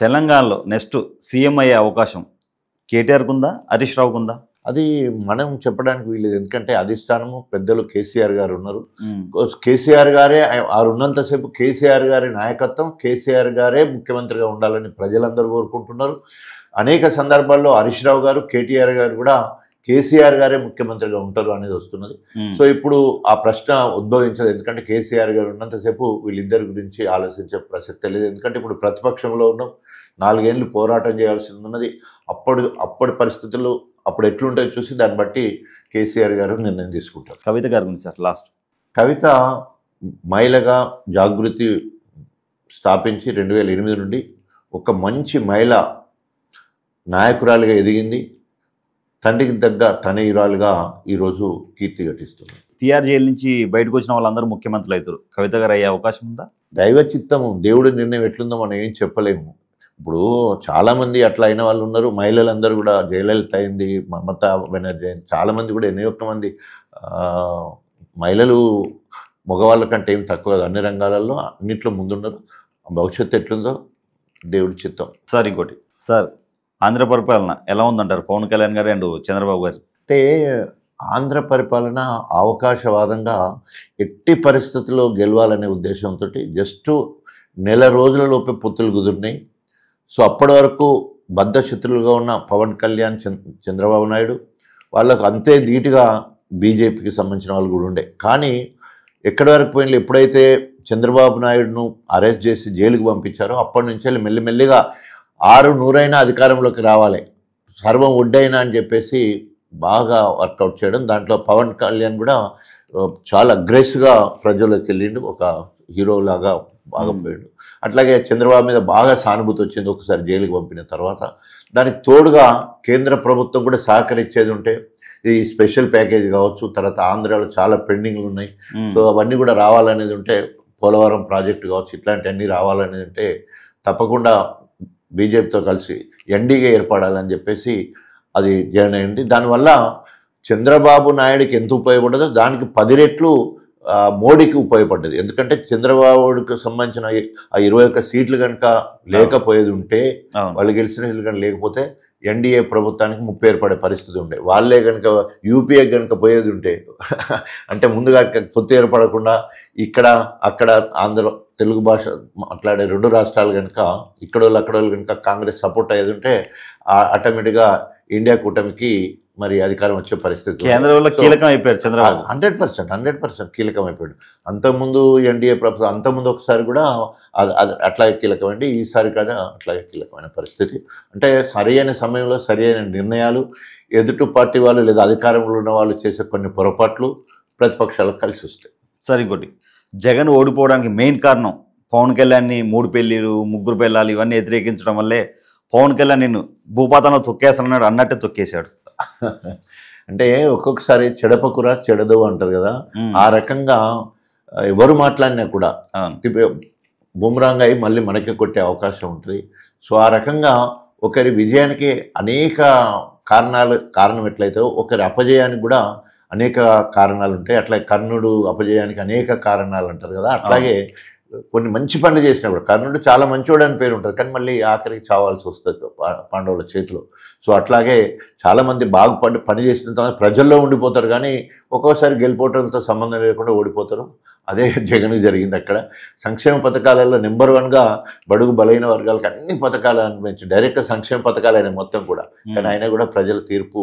తెలంగాణలో next CM అయ్యే అవకాశం కేటీఆర్కు ఉందా, హరీష్ రావుకు ఉందా? అది మనం చెప్పడానికి వీలేదు. ఎందుకంటే అధిష్టానము పెద్దలు కేసీఆర్ గారు ఉన్నారు. కేసీఆర్ గారే ఉన్నంతసేపు కేసీఆర్ గారి నాయకత్వం, కేసీఆర్ గారే ముఖ్యమంత్రిగా ఉండాలని ప్రజలందరూ కోరుకుంటున్నారు. అనేక సందర్భాల్లో హరీష్ రావు గారు, కేటీఆర్ గారు కూడా కేసీఆర్ గారే ముఖ్యమంత్రిగా ఉంటారు అనేది వస్తున్నది. సో ఇప్పుడు ఆ ప్రశ్న ఉద్భవించదు. ఎందుకంటే కేసీఆర్ గారు ఉన్నంతసేపు వీళ్ళిద్దరి గురించి ఆలోచించే ప్రసక్తి లేదు. ఎందుకంటే ఇప్పుడు ప్రతిపక్షంలో ఉన్నాం, 4 ఏళ్ళు పోరాటం చేయాల్సి ఉన్నది. అప్పటి పరిస్థితుల్లో అప్పుడు ఎట్లుంటాయో చూసి దాన్ని బట్టి కేసీఆర్ గారు నిర్ణయం తీసుకుంటారు. కవిత గారి గురించి సార్, లాస్ట్ కవిత మహిళగా జాగృతి స్థాపించి 2008 నుండి ఒక మంచి మహిళ నాయకురాలిగా ఎదిగింది. తండ్రికి తగ్గ తనయురాలుగా ఈరోజు కీర్తి ఘటిస్తుంది. టీఆర్ జైలు నుంచి బయటకు వచ్చిన వాళ్ళందరూ ముఖ్యమంత్రులు అవుతారు. కవిత గారు అయ్యే అవకాశం ఉందా? దైవ చిత్తము, దేవుడి నిర్ణయం ఎట్లుందో మనం ఏం చెప్పలేము. ఇప్పుడు చాలామంది అట్లా అయిన వాళ్ళు ఉన్నారు. మహిళలందరూ కూడా జయలలిత అయింది, మమతా బెనర్జీ అయింది, చాలామంది కూడా ఎన్నో మంది మహిళలు మగవాళ్ళ కంటే ఏం తక్కువ కాదు. అన్ని రంగాలలో అన్నింటిలో ముందున్నారు. భవిష్యత్తు ఎట్లుందో దేవుడి చిత్తం. సార్ ఇంకోటి సార్, ఆంధ్ర పరిపాలన ఎలా ఉందంటారు పవన్ కళ్యాణ్ గారు అండ్ చంద్రబాబు గారు? అంటే ఆంధ్ర పరిపాలన అవకాశవాదంగా ఎట్టి పరిస్థితుల్లో గెలవాలనే ఉద్దేశంతో జస్ట్ నెల రోజులలోపే పొత్తులు కుదిరినాయి. సో అప్పటి వరకు బద్ధశత్రులుగా ఉన్న పవన్ కళ్యాణ్, చంద్రబాబు నాయుడు వాళ్ళకు అంతే ధీటుగా బీజేపీకి సంబంధించిన వాళ్ళు కూడా ఉండే. కానీ ఎక్కడి వరకు పోయిన ఎప్పుడైతే చంద్రబాబు నాయుడును అరెస్ట్ చేసి జైలుకు పంపించారో అప్పటి నుంచి మెల్లిమెల్లిగా 600 అధికారంలోకి రావాలి, సర్వం ఒడ్డైనా అని చెప్పేసి బాగా వర్కౌట్ చేయడం. దాంట్లో పవన్ కళ్యాణ్ కూడా చాలా అగ్రెసివ్గా ప్రజల్లోకి వెళ్ళిండు, ఒక హీరోలాగా బాగా పోయాడు. అట్లాగే చంద్రబాబు మీద బాగా సానుభూతి వచ్చింది ఒకసారి జైలుకి పంపిన తర్వాత. దానికి తోడుగా కేంద్ర ప్రభుత్వం కూడా సహకరించేది ఉంటే ఈ స్పెషల్ ప్యాకేజ్ కావచ్చు, తర్వాత ఆంధ్రాలో చాలా పెండింగ్లు ఉన్నాయి. సో అవన్నీ కూడా రావాలనేది ఉంటే, పోలవరం ప్రాజెక్టు కావచ్చు, ఇట్లాంటివన్నీ రావాలనేది ఉంటే తప్పకుండా బీజేపీతో కలిసి ఎన్డీఏ ఏర్పడాలని చెప్పేసి అది జాయిన్ అయింది. దానివల్ల చంద్రబాబు నాయుడికి ఎంత ఉపయోగపడ్డదో దానికి 10 రెట్లు మోడీకి ఉపయోగపడ్డది. ఎందుకంటే చంద్రబాబుకి సంబంధించిన ఆ 21 సీట్లు కనుక లేకపోయేది ఉంటే, వాళ్ళు గెలిచిన సీట్లు కనుక లేకపోతే ఎన్డీఏ ప్రభుత్వానికి ముప్పు ఏర్పడే పరిస్థితి ఉండే. వాళ్ళే కనుక యూపీఏ కనుక పోయేది ఉంటే అంటే ముందుగా పొత్తు ఏర్పడకుండా ఇక్కడ అక్కడ ఆంధ్ర తెలుగు భాష మాట్లాడే 2 రాష్ట్రాలు కనుక ఇక్కడ వాళ్ళు కనుక కాంగ్రెస్ సపోర్ట్ అయ్యేది ఉంటే ఆటోమేటిక్గా ఇండియా కూటమికి మరి అధికారం వచ్చే పరిస్థితి. కేంద్రంలో కీలకం అయిపోయారు చంద్రబాబు. 100% కీలకం అయిపోయాడు. అంతకుముందు ఎన్డీఏ ప్రభుత్వం అంతకుముందు ఒకసారి కూడా అట్లాగే కీలకమైంది, ఈసారి కదా అట్లాగే కీలకమైన పరిస్థితి. అంటే సరైన సమయంలో సరైన నిర్ణయాలు, ఎదుటి పార్టీ వాళ్ళు లేదా అధికారంలో ఉన్న వాళ్ళు చేసే కొన్ని పొరపాట్లు ప్రతిపక్షాలకు కలిసి వస్తాయి. సరే ఇంకోటి, జగన్ ఓడిపోవడానికి మెయిన్ కారణం పవన్ కళ్యాణ్ని 3 పెళ్ళిళ్ళు 3 పెళ్ళాలు ఇవన్నీ వ్యతిరేకించడం వల్లే పవన్ కళ్యాణ్ నిన్ను భూపాతంలో తొక్కేస్తానన్నాడు, అన్నట్టే తొక్కేశాడు. అంటే ఒక్కొక్కసారి చెడపకుర చెడదు అంటారు కదా, ఆ రకంగా ఎవరు మాట్లాడినా కూడా బుమ్రాంగ్ అయి మళ్ళీ మనకి కొట్టే అవకాశం ఉంటుంది. సో ఆ రకంగా ఒకరి విజయానికి అనేక కారణం ఎట్లయితే ఒకరి అపజయానికి కూడా అనేక కారణాలు ఉంటాయి. అట్లా కర్ణుడు అపజయానికి అనేక కారణాలు అంటారు కదా, అట్లాగే కొన్ని మంచి పనులు చేసినా కూడా కర్ణుడు చాలా మంచివాడు అని పేరు ఉంటుంది, కానీ మళ్ళీ ఆఖరికి చావాల్సి వస్తుంది పాండవుల చేతిలో. సో అట్లాగే చాలామంది బాగుపడి పని చేసిన తర్వాత ప్రజల్లో ఉండిపోతారు, కానీ ఒక్కోసారి గెలిపోవటంతో సంబంధం లేకుండా ఓడిపోతారు. అదే జగన్కి జరిగింది. అక్కడ సంక్షేమ పథకాలలో నెంబర్ 1గా బడుగు బలైన వర్గాలకు అన్ని పథకాలు అనిపించి డైరెక్ట్గా సంక్షేమ పథకాలు అయినా మొత్తం కూడా, కానీ అయినా కూడా ప్రజల తీర్పు.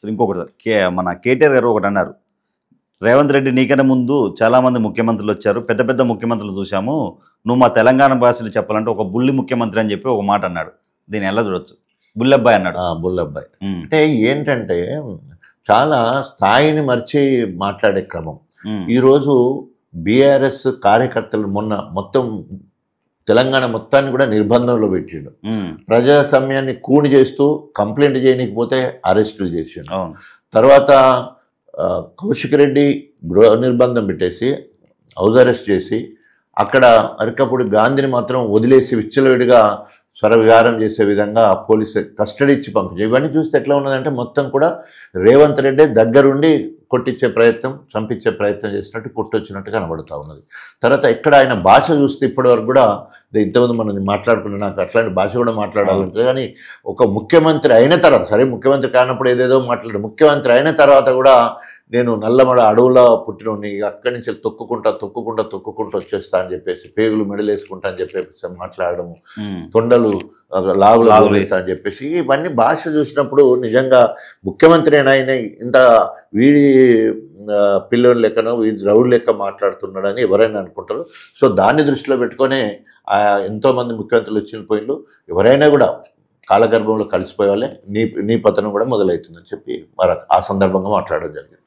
ఇంకొకటి మన కేటీఆర్ గారు ఒకటి అన్నారు, రేవంత్ రెడ్డి నీకన్నా ముందు చాలామంది ముఖ్యమంత్రులు వచ్చారు, పెద్ద పెద్ద ముఖ్యమంత్రులు చూసాము, నువ్వు మా తెలంగాణ భాషలో చెప్పాలంటే ఒక బుల్లి ముఖ్యమంత్రి అని చెప్పి ఒక మాట అన్నాడు. దీన్ని ఎలా చూడొచ్చు? బుల్లబ్బాయి అన్నాడు. బుల్లబ్బాయి అంటే ఏంటంటే చాలా స్థాయిని మర్చి మాట్లాడే క్రమం. ఈరోజు బీఆర్ఎస్ కార్యకర్తలు మొత్తం తెలంగాణ మొత్తాన్ని కూడా నిర్బంధంలో పెట్టిండు. ప్రజాస్వామ్యాన్ని కూని చేస్తూ కంప్లైంట్ చేయకపోతే అరెస్టులు చేసిండు. తర్వాత కౌశిక్ రెడ్డి గృహ నిర్బంధం పెట్టేసి హౌస్ అరెస్ట్ చేసి అక్కడ అరకప్పుడు గాంధీని మాత్రం వదిలేసి విచ్చలవిడిగా స్వరవిహారం చేసే విధంగా పోలీసు కస్టడీ ఇచ్చి పంపించారు. ఇవన్నీ చూస్తే ఎట్లా ఉన్నదంటే మొత్తం కూడా రేవంత్ రెడ్డి దగ్గరుండి కొట్టించే ప్రయత్నం, చంపించే ప్రయత్నం చేసినట్టు కొట్టొచ్చినట్టు కనబడుతూ ఉన్నది. తర్వాత ఎక్కడ ఆయన భాష చూస్తే ఇప్పటివరకు కూడా ఇంతకుముందు మనం మాట్లాడుకున్నాం, నాకు అట్లాంటి భాష కూడా మాట్లాడాలంటే, కానీ ఒక ముఖ్యమంత్రి అయిన తర్వాత, సరే ముఖ్యమంత్రి కానప్పుడు ఏదేదో మాట్లాడారు, ముఖ్యమంత్రి అయిన తర్వాత కూడా నేను నల్లమడ అడవులో పుట్టినోని, అక్కడి నుంచి తొక్కుకుంటూ వచ్చేస్తా అని చెప్పేసి, పేగులు మెడలేసుకుంటా అని చెప్పేసి మాట్లాడము, తొండలు లాగులు అని చెప్పేసి, ఇవన్నీ భాష చూసినప్పుడు నిజంగా ముఖ్యమంత్రి ఆయన ఇంత వీడి పిల్లలు లెక్కనో వీడి రౌడ్ లెక్క మాట్లాడుతున్నాడని ఎవరైనా అనుకుంటారు. సో దాన్ని దృష్టిలో పెట్టుకొని ఎంతోమంది ముఖ్యమంత్రులు వచ్చిన పోయిళ్ళు, ఎవరైనా కూడా కాలగర్భంలో కలిసిపోయే వాళ్ళే, నీ పతనం కూడా మొదలవుతుందని చెప్పి మరి ఆ సందర్భంగా మాట్లాడడం జరిగింది.